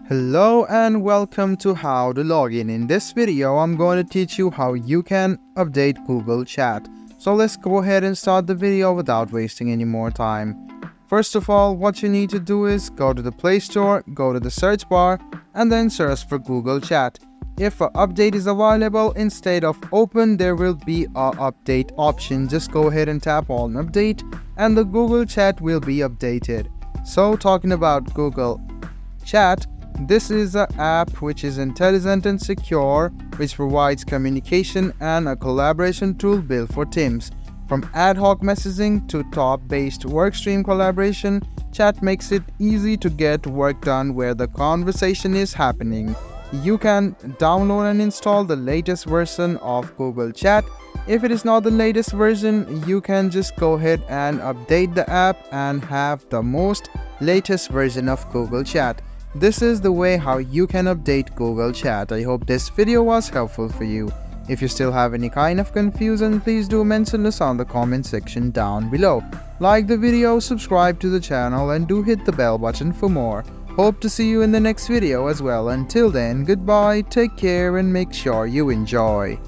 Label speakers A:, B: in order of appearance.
A: Hello and welcome to How to Login. In this video, I'm going to teach you how you can update Google Chat. So let's go ahead and start the video without wasting any more time. First of all, what you need to do is go to the Play Store, go to the search bar, and then search for Google Chat. If an update is available, instead of open, there will be a update option. Just go ahead and tap on update and the Google Chat will be updated. So talking about Google Chat, this is an app which is intelligent and secure, which provides communication and a collaboration tool built for teams. From ad hoc messaging to top-based workstream collaboration, Chat makes it easy to get work done where the conversation is happening. You can download and install the latest version of Google Chat. If it is not the latest version, you can just go ahead and update the app and have the most latest version of Google Chat. This is the way how you can update Google Chat. I hope this video was helpful for you. If you still have any kind of confusion, please do mention us on the comment section down below. Like the video, subscribe to the channel, and do hit the bell button for more. Hope to see you in the next video as well. Until then, goodbye, take care, and make sure you enjoy.